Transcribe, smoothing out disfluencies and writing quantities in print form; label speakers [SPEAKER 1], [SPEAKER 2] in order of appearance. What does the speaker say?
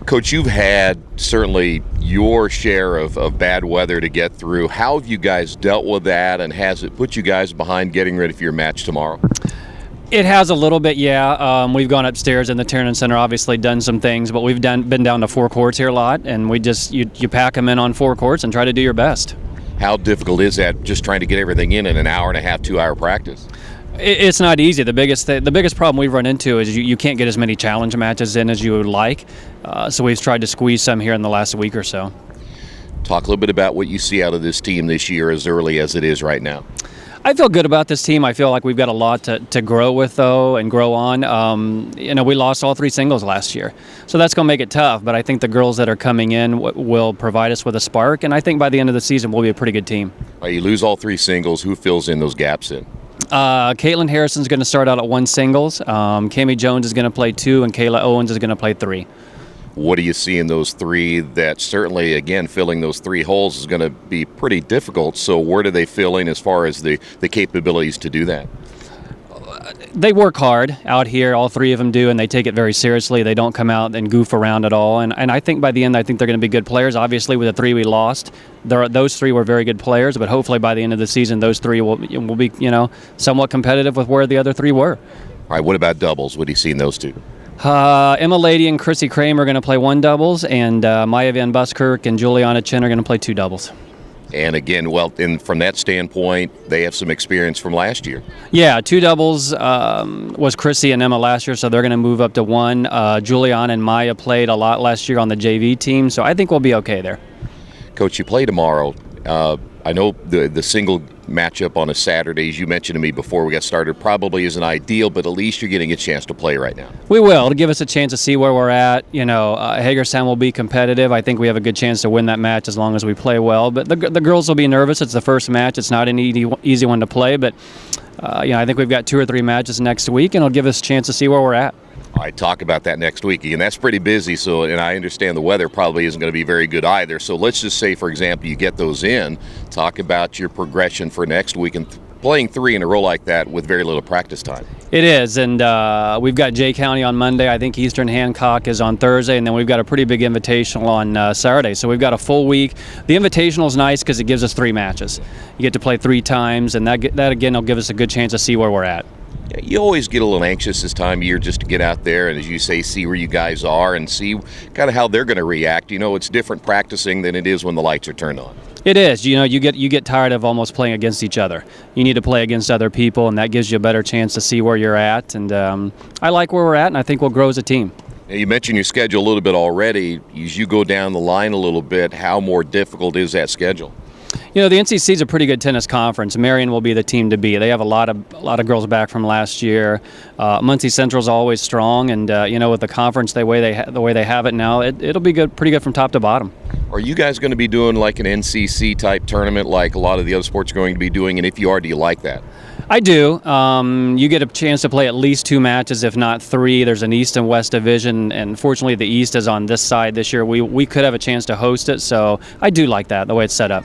[SPEAKER 1] Coach, you've had certainly your share of bad weather to get through. How have you guys dealt with that, and has it put you guys behind getting ready for your match tomorrow?
[SPEAKER 2] It has a little bit, yeah. We've gone upstairs in the Tarrant Center, obviously done some things, but we've been down to 4 courts here a lot, and we just you pack them in on 4 courts and try to do your best.
[SPEAKER 1] How difficult is that, just trying to get everything in an hour and a half, 2-hour practice?
[SPEAKER 2] It's not easy. The biggest problem we've run into is you can't get as many challenge matches in as you would like. So we've tried to squeeze some here in the last week or so.
[SPEAKER 1] Talk a little bit about what you see out of this team this year as early as it is right now.
[SPEAKER 2] I feel good about this team. I feel like we've got a lot to grow with, though, and grow on. We lost all 3 singles last year, so that's going to make it tough. But I think the girls that are coming in will provide us with a spark, and I think by the end of the season we'll be a pretty good team.
[SPEAKER 1] All right, you lose all 3 singles. Who fills in those gaps in?
[SPEAKER 2] Caitlin Harrison's going to start out at 1 singles. Cami Jones is going to play 2, and Kayla Owens is going to play 3.
[SPEAKER 1] What do you see in those 3 that certainly, again, filling those 3 holes is going to be pretty difficult? So where do they fill in as far as the capabilities to do that?
[SPEAKER 2] They work hard out here, all 3 of them do, and they take it very seriously. They don't come out and goof around at all. And I think by the end, I think they're going to be good players. Obviously, with the 3 we lost, those 3 were very good players, but hopefully by the end of the season, those 3 will be, somewhat competitive with where the other 3 were.
[SPEAKER 1] All right, what about doubles? What do you see in those 2?
[SPEAKER 2] Emma Lady and Chrissy Kramer are going to play 1 doubles, and Maya Van Buskirk and Juliana Chin are going to play 2 doubles.
[SPEAKER 1] And again, from that standpoint, they have some experience from last year.
[SPEAKER 2] Yeah, 2 doubles was Chrissy and Emma last year, so they're going to move up to 1. Juliana and Maya played a lot last year on the JV team, so I think we'll be okay there.
[SPEAKER 1] Coach, you play tomorrow. I know the single matchup on a Saturday, as you mentioned to me before we got started, probably isn't ideal, but at least you're getting a chance to play right now.
[SPEAKER 2] We will. It'll give us a chance to see where we're at. Hagerstown will be competitive. I think we have a good chance to win that match as long as we play well. But the girls will be nervous. It's the first match. It's not an easy one to play, but I think we've got 2 or 3 matches next week, and it'll give us a chance to see where we're at.
[SPEAKER 1] All right, talk about that next week. And that's pretty busy, and I understand the weather probably isn't going to be very good either. So let's just say, for example, you get those in. Talk about your progression for next week and playing 3 in a row like that with very little practice time.
[SPEAKER 2] It is, and we've got Jay County on Monday. I think Eastern Hancock is on Thursday, and then we've got a pretty big invitational on Saturday. So we've got a full week. The invitational is nice because it gives us 3 matches. You get to play 3 times, and that again will give us a good chance to see where we're at.
[SPEAKER 1] Yeah, you always get a little anxious this time of year just to get out there and, as you say, see where you guys are and see kind of how they're going to react. It's different practicing than it is when the lights are turned on.
[SPEAKER 2] It is. You get tired of almost playing against each other. You need to play against other people, and that gives you a better chance to see where you're at. And I like where we're at, and I think we'll grow as a team.
[SPEAKER 1] Now, you mentioned your schedule a little bit already. As you go down the line a little bit, how more difficult is that schedule?
[SPEAKER 2] The NCC is a pretty good tennis conference. Marion will be the team to beat. They have a lot of girls back from last year. Muncie Central is always strong, and with the conference the way they have it now, it'll be good, pretty good from top to bottom.
[SPEAKER 1] Are you guys going to be doing like an NCC type tournament like a lot of the other sports are going to be doing? And if you are, do you like that?
[SPEAKER 2] I do. You get a chance to play at least 2 matches, if not 3. There's an East and West division, and fortunately the East is on this side this year. We could have a chance to host it, so I do like that, the way it's set up.